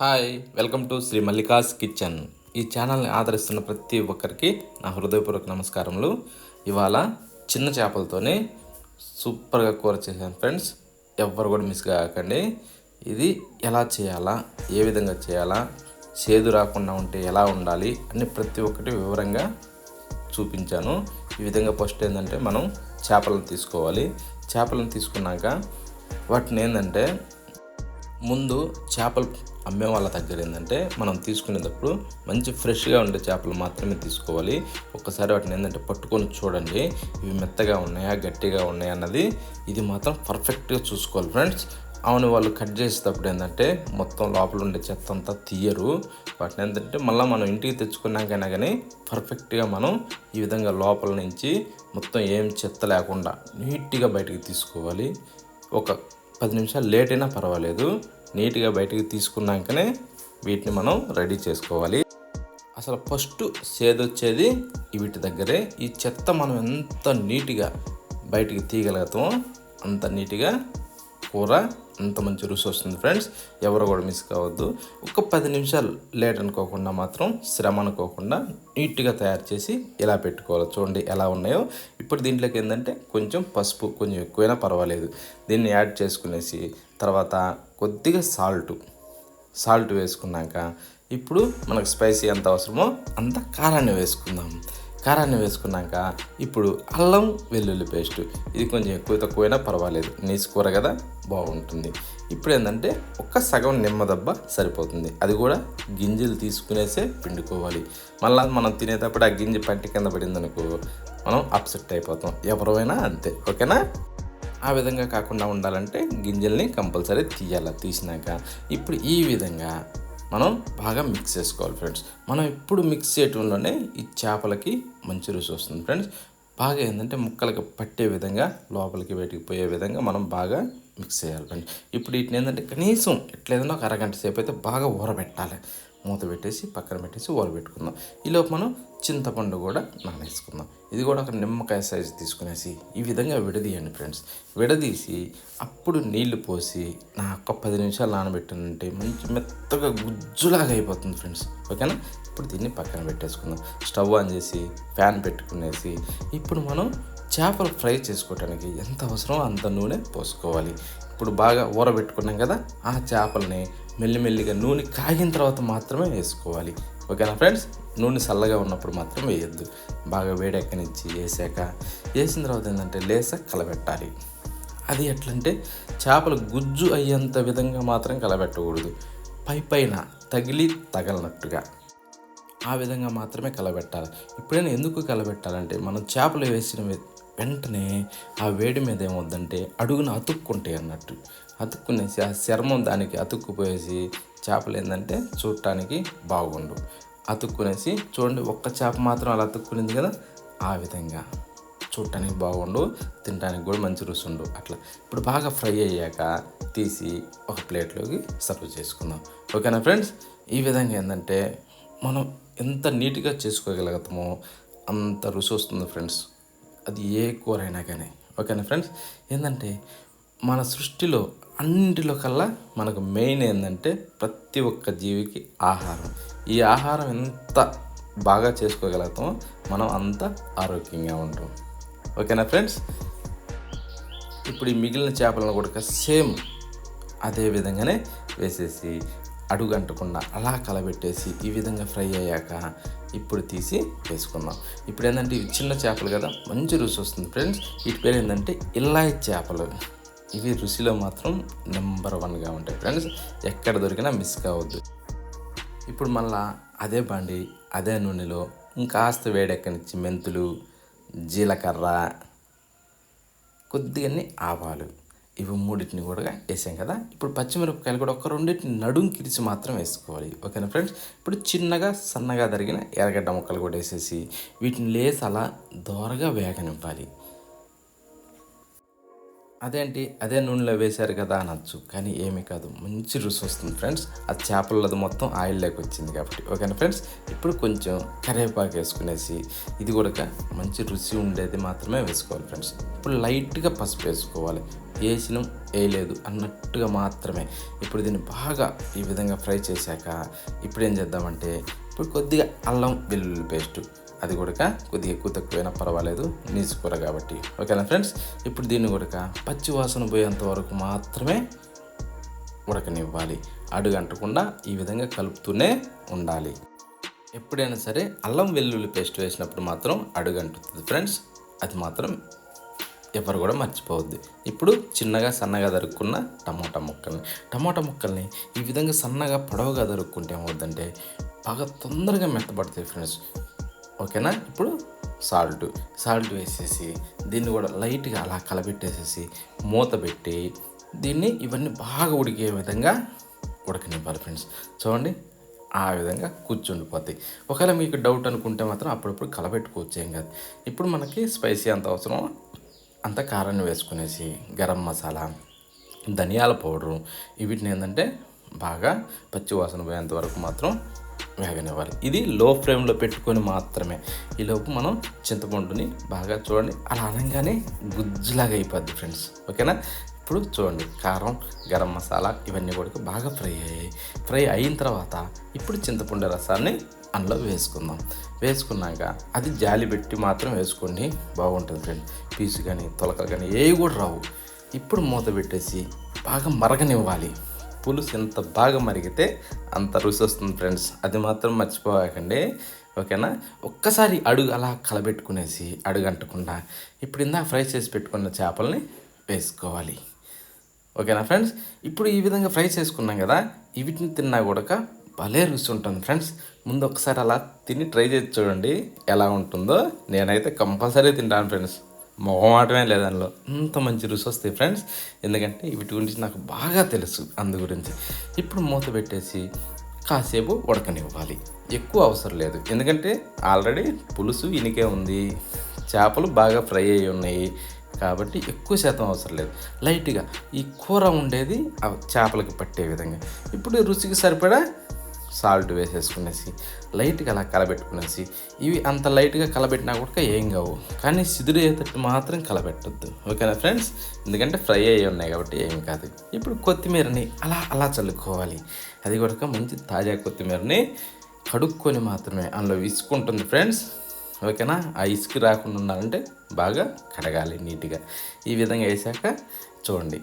Hi, welcome to Sri Mallika's kitchen. ఈ ఛానల్ని ఆదరిస్తున్న ప్రతి ఒక్కరికి నా హృదయపూర్వక నమస్కారములు. ఇవాళ చిన్న చేపలతోనే సూపర్గా కూర చేశాను ఫ్రెండ్స్. ఎవ్వరు కూడా మిస్ కాకండి. ఇది ఎలా చేయాలా, ఏ విధంగా చేయాలా, చేదు రాకుండా ఉంటే ఎలా ఉండాలి అని ప్రతి ఒక్కటి వివరంగా చూపించాను. ఈ విధంగా ఫస్ట్ ఏంటంటే మనం చేపలను తీసుకోవాలి. చేపలను తీసుకున్నాక వాటిని ఏంటంటే ముందు చేపలు అమ్మే వాళ్ళ దగ్గర ఏంటంటే మనం తీసుకునేటప్పుడు మంచి ఫ్రెష్గా ఉండే చేపలు మాత్రమే తీసుకోవాలి. ఒక్కసారి వాటిని ఏంటంటే పట్టుకొని చూడండి, ఇవి మెత్తగా ఉన్నాయా గట్టిగా ఉన్నాయా అన్నది ఇది మాత్రం పర్ఫెక్ట్గా చూసుకోవాలి ఫ్రెండ్స్. అవును, వాళ్ళు కట్ చేసేటప్పుడు ఏంటంటే మొత్తం లోపల ఉండే చెత్త అంతా తీయరు. వాటిని ఏంటంటే మళ్ళీ మనం ఇంటికి తెచ్చుకున్నాకైనా కానీ పర్ఫెక్ట్గా మనం ఈ విధంగా లోపల నుంచి మొత్తం ఏం చెత్త లేకుండా నీట్గా బయటికి తీసుకోవాలి. ఒక 10 నిమిషాలు లేట్ అయినా పర్వాలేదు, నీట్గా బయటికి తీసుకున్నాకనే వీటిని మనం రెడీ చేసుకోవాలి. అసలు ఫస్ట్ సేదొచ్చేది వీటి దగ్గరే. ఈ చెత్త మనం ఎంత నీట్గా బయటికి తీయగలుగుతామో అంత నీట్గా కూర అంత మంచి రుచి వస్తుంది ఫ్రెండ్స్. ఎవరు కూడా మిస్ కావద్దు. ఒక 10 నిమిషాలు లేట్ అనుకోకుండా మాత్రం శ్రమ అనుకోకుండా నీట్గా తయారు చేసి ఇలా పెట్టుకోవాలి. చూడండి ఎలా ఉన్నాయో. ఇప్పుడు దీంట్లోకి ఏంటంటే కొంచెం పసుపు, కొంచెం ఎక్కువైనా పర్వాలేదు, దీన్ని యాడ్ చేసుకునేసి తర్వాత కొద్దిగా సాల్ట్ వేసుకున్నాక ఇప్పుడు మనకు స్పైసీ ఎంత అవసరమో అంత కారాన్ని వేసుకుందాం. కారాన్ని వేసుకున్నాక ఇప్పుడు అల్లం వెల్లుల్లి పేస్ట్, ఇది కొంచెం ఎక్కువ తక్కువైనా పర్వాలేదు, నీసు కూర కదా బాగుంటుంది. ఇప్పుడు ఏంటంటే ఒక్క సగం నిమ్మదబ్బ సరిపోతుంది, అది కూడా గింజలు తీసుకునేసే పిండుకోవాలి. మళ్ళీ మనం తినేటప్పుడు ఆ గింజ పంటి కింద పడిందనుకో మనం అప్సెట్ అయిపోతాం, ఎవరైనా అంతే. ఓకేనా? ఆ విధంగా కాకుండా ఉండాలంటే గింజల్ని కంపల్సరీ తీసినాక ఇప్పుడు ఈ విధంగా మనం బాగా మిక్స్ చేసుకోవాలి ఫ్రెండ్స్. మనం ఇప్పుడు మిక్స్ చేయటంలోనే ఈ చేపలకి మంచి రుచి వస్తుంది ఫ్రెండ్స్. బాగా ఏంటంటే ముక్కలకి పట్టే విధంగా లోపలికి బయటికి పోయే విధంగా మనం బాగా మిక్స్ చేయాలి ఫ్రెండ్స్. ఇప్పుడు వీటిని ఏంటంటే కనీసం ఎట్లేదన్నా ఒక అరగంట సేపు అయితే బాగా ఊరబెట్టాలి. మూత పెట్టేసి పక్కన పెట్టేసి ఊరబెట్టుకుందాం. ఈలోపు మనం చింతపండు కూడా నానేసుకుందాం. ఇది కూడా ఒక నిమ్మకాయ సైజు తీసుకునేసి ఈ విధంగా విడదీయండి ఫ్రెండ్స్. విడదీసి అప్పుడు నీళ్లు పోసి నా ఒక్క 10 నిమిషాలు నానబెట్టానంటే మంచి మెత్తగా గుజ్జులాగా అయిపోతుంది ఫ్రెండ్స్. ఓకేనా? ఇప్పుడు దీన్ని పక్కన పెట్టేసుకుందాం. స్టవ్ ఆన్ చేసి ఫ్యాన్ పెట్టుకునేసి ఇప్పుడు మనం చేపలు ఫ్రై చేసుకోవడానికి ఎంత అవసరమో అంత నూనె పోసుకోవాలి. ఇప్పుడు బాగా ఊరబెట్టుకున్నాం కదా, ఆ చేపల్ని మెల్లిమెల్లిగా నూనె కాగిన తర్వాత మాత్రమే వేసుకోవాలి. ఓకేనా ఫ్రెండ్స్? నూనె చల్లగా ఉన్నప్పుడు మాత్రం వేయద్దు. బాగా వేడెక్కనిచ్చి వేసిన తర్వాత ఏంటంటే లేస కలబెట్టాలి. అది ఎట్లంటే చేపలు గుజ్జు అయ్యేంత విధంగా మాత్రం కలబెట్టకూడదు, పైన తగలనట్టుగా ఆ విధంగా మాత్రమే కలబెట్టాలి. ఇప్పుడైనా ఎందుకు కలబెట్టాలంటే మనం చేపలు వేసిన వెంటనే ఆ వేడి మీద ఏమవుద్దంటే అడుగున అతుక్కుంటాయి అన్నట్టు. అతుక్కునేసి ఆ చర్మం దానికి అతుక్కుపోయేసి చేపలు ఏంటంటే చూడటానికి బాగుండు. అతుక్కునేసి చూడండి, ఒక్క చేప మాత్రం అలా అతుక్కునింది కదా, ఆ విధంగా చూడటానికి బాగుండు, తినడానికి కూడా మంచి రుచి ఉండు. అట్లా ఇప్పుడు బాగా ఫ్రై అయ్యాక తీసి ఒక ప్లేట్లోకి సర్వ్ చేసుకుందాం. ఓకేనా ఫ్రెండ్స్? ఈ విధంగా ఏంటంటే మనం ఎంత నీట్గా చేసుకోగలుగుతామో అంత రుచి వస్తుంది ఫ్రెండ్స్, అది ఏ కూర అయినా కానీ. ఓకేనా ఫ్రెండ్స్? ఏంటంటే మన సృష్టిలో అన్నింటిలో కల్లా మనకు మెయిన్ ఏంటంటే ప్రతి ఒక్క జీవికి ఆహారం. ఈ ఆహారం ఎంత బాగా చేసుకోగలుగుతామో మనం అంత ఆరోగ్యంగా ఉంటాం. ఓకేనా ఫ్రెండ్స్? ఇప్పుడు ఈ మిగిలిన చేపలను కూడా సేమ్ అదే విధంగానే వేసేసి అడుగు అంటకుండా అలా కలబెట్టేసి ఈ విధంగా ఫ్రై అయ్యాక ఇప్పుడు తీసి వేసుకుందాం. ఇప్పుడు ఏంటంటే ఇవి చిన్న చేపలు కదా, మంచి రుచి వస్తుంది ఫ్రెండ్స్. వీటి పేరు ఏంటంటే ఇల్లాయి చేపలు. ఇవి రుచిలో మాత్రం నెంబర్ 1గా ఉంటాయి ఫ్రెండ్స్. ఎక్కడ దొరికినా మిస్ కావద్దు. ఇప్పుడు మళ్ళా అదే బండి అదే నూనెలో ఇంకాస్త వేడెక్కనిచ్చి మెంతులు, జీలకర్ర, కొద్దిగా ఆవాలు, ఇవి మూడింటిని కూడా వేసాం కదా. ఇప్పుడు పచ్చిమిరపకాయలు కూడా ఒక రెండింటిని నడుంకిరిచి మాత్రం వేసుకోవాలి. ఓకేనా ఫ్రెండ్స్? ఇప్పుడు చిన్నగా సన్నగా తరిగిన ఎర్రగడ్డ ముక్కలు కూడా వేసేసి వీటిని లేసి అలా దోరగా వేగనివ్వాలి. అదేంటి అదే నూనెలో వేశారు కదా అనొచ్చు, కానీ ఏమీ కాదు, మంచి రుచి వస్తుంది ఫ్రెండ్స్. ఆ చేపలది మొత్తం ఆయిల్లోకి వచ్చింది కాబట్టి. ఓకేనా ఫ్రెండ్స్, ఇప్పుడు కొంచెం కరివేపాకు వేసుకునేసి, ఇది కూడా మంచి రుచి ఉండేది మాత్రమే వేసుకోవాలి ఫ్రెండ్స్. ఇప్పుడు లైట్గా పసుపు వేసుకోవాలి, వేసినాం వేయలేదు అన్నట్టుగా మాత్రమే. ఇప్పుడు దీన్ని బాగా ఈ విధంగా ఫ్రై చేశాక ఇప్పుడు ఏం చేద్దామంటే, ఇప్పుడు కొద్దిగా అల్లం వెల్లుల్లి పేస్టు, అది కూడా కొద్దిగా ఎక్కువ తక్కువైనా పర్వాలేదు, నీచు కూర కాబట్టి. ఓకేనా ఫ్రెండ్స్, ఇప్పుడు దీన్ని కూడా పచ్చి వాసన పోయేంత వరకు మాత్రమే ఉడకనివ్వాలి. అడుగంటకుండా ఈ విధంగా కలుపుతూనే ఉండాలి. ఎప్పుడైనా సరే అల్లం వెల్లుల్లి పేస్ట్ వేసినప్పుడు మాత్రం అడుగంటుతుంది ఫ్రెండ్స్, అది మాత్రం ఎవరు కూడా మర్చిపోవద్దు. ఇప్పుడు చిన్నగా సన్నగా తరుక్కున్న టమాటా ముక్కల్ని ఈ విధంగా సన్నగా పొడవుగా తరుక్కుంటే ఏమవుద్దంటే బాగా తొందరగా మెత్తబడతాయి ఫ్రెండ్స్. ఓకేనా, ఇప్పుడు సాల్ట్ వేసేసి దీన్ని కూడా లైట్గా అలా కలబెట్టేసేసి మూత పెట్టి దీన్ని ఇవన్నీ బాగా ఉడికే విధంగా ఉడకనివ్వాలి ఫ్రెండ్స్. చూడండి, ఆ విధంగా కూర్చుండిపోతాయి. ఒకవేళ మీకు డౌట్ అనుకుంటే మాత్రం అప్పుడప్పుడు కలబెట్టుకోవచ్చు, ఏం కాదు. ఇప్పుడు మనకి స్పైసీ అంత అవసరం అంత కారాన్ని వేసుకునేసి గరం మసాలా, ధనియాల పౌడరు, వీటిని ఏంటంటే బాగా పచ్చి వాసన పోయేంత వరకు మాత్రం వేగనివ్వాలి. ఇది లో ఫ్లేమ్లో పెట్టుకొని మాత్రమే. ఈలోపు మనం చింతపండుని బాగా చూడండి, అలా అనగానే గుజ్జులాగా అయిపోద్ది ఫ్రెండ్స్. ఓకేనా, ఇప్పుడు చూడండి కారం, గరం మసాలా ఇవన్నీ కూడా బాగా ఫ్రై అయిన తర్వాత ఇప్పుడు చింతపండు రసాన్ని అందులో వేసుకున్నాక అది జాలి పెట్టి మాత్రం వేసుకోండి, బాగుంటుంది ఫ్రెండ్. పీసు కానీ తొలకలు కానీ ఏవి కూడా రావు. ఇప్పుడు మూత పెట్టేసి బాగా మరగనివ్వాలి. పులుసు ఎంత బాగా మరిగితే అంత రుచి వస్తుంది ఫ్రెండ్స్, అది మాత్రం మర్చిపోకండి. ఓకేనా, ఒక్కసారి అడుగు అలా కలబెట్టుకునేసి అడుగంటకుండా ఇప్పుడు ఇందాక ఫ్రై చేసి పెట్టుకున్న చేపల్ని వేసుకోవాలి. ఓకేనా ఫ్రెండ్స్, ఇప్పుడు ఈ విధంగా ఫ్రై చేసుకున్నాం కదా, వీటిని తిన్నా కూడా భలే రుచి ఉంటుంది ఫ్రెండ్స్. ముందు ఒకసారి అలా తిని ట్రై చేసి చూడండి ఎలా ఉంటుందో. నేనైతే కంపల్సరీ తింటాను ఫ్రెండ్స్, మొహమాటమే లేదు దానిలో, అంత మంచి రుచి వస్తాయి ఫ్రెండ్స్. ఎందుకంటే వీటి గురించి నాకు బాగా తెలుసు, అందు గురించి. ఇప్పుడు మూత పెట్టేసి కాసేపు ఉడకనివ్వాలి, ఎక్కువ అవసరం లేదు. ఎందుకంటే ఆల్రెడీ పులుసు ఇనికే ఉంది, చేపలు బాగా ఫ్రై అయ్యి ఉన్నాయి కాబట్టి ఎక్కువ శాతం అవసరం లేదు. లైట్గా ఈ కూర ఉండేది ఆ చేపలకి పట్టే విధంగా ఇప్పుడు రుచికి సరిపడా సాల్ట్ వేసేసుకునేసి లైట్గా అలా కలబెట్టుకునేసి, ఇవి అంత లైట్గా కలబెట్టినా కూడా ఏం కావు, కానీ సిదురయ్యేటట్టు మాత్రం కలబెట్టద్దు. ఓకేనా ఫ్రెండ్స్, ఎందుకంటే ఫ్రై అయ్యి ఉన్నాయి కాబట్టి ఏం కాదు. ఇప్పుడు కొత్తిమీరని అలా చల్లుకోవాలి. అది కూడా మంచి తాజా కొత్తిమీరని కడుక్కొని మాత్రమే అందులో విసుకుంటుంది ఫ్రెండ్స్. ఓకేనా, ఆ ఇసుక రాకుండా ఉండాలంటే బాగా కడగాలి నీట్గా. ఈ విధంగా వేసాక చూడండి,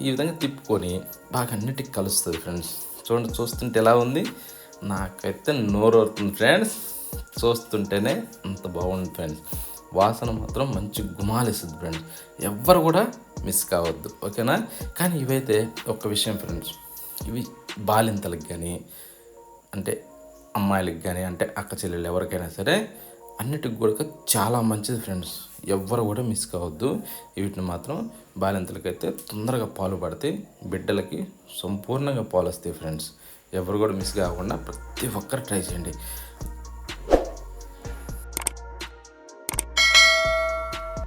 ఈ విధంగా తిప్పుకొని బాగా అన్నిటికి కలుస్తుంది ఫ్రెండ్స్. చూడండి, చూస్తుంటే ఎలా ఉంది, నాకైతే నోరు అవుతుంది ఫ్రెండ్స్, చూస్తుంటేనే అంత బాగుంది ఫ్రెండ్స్. వాసన మాత్రం మంచి గుమాలిస్తుంది ఫ్రెండ్స్, ఎవ్వరు కూడా మిస్ కావద్దు. ఓకేనా, కానీ ఇవైతే ఒక్క విషయం ఫ్రెండ్స్, ఇవి బాలింతలకు కానీ అంటే అమ్మాయిలకి కానీ అంటే అక్క చెల్లెలు ఎవరికైనా సరే అన్నిటికి కూడా చాలా మంచిది ఫ్రెండ్స్, ఎవ్వరు కూడా మిస్ కావద్దు. వీటిని మాత్రం బాలింతలకైతే తొందరగా పాలు పడతాయి, బిడ్డలకి సంపూర్ణంగా పాలు వస్తాయి ఫ్రెండ్స్. ఎవరు కూడా మిస్ కాకుండా ప్రతి ఒక్కరు ట్రై చేయండి.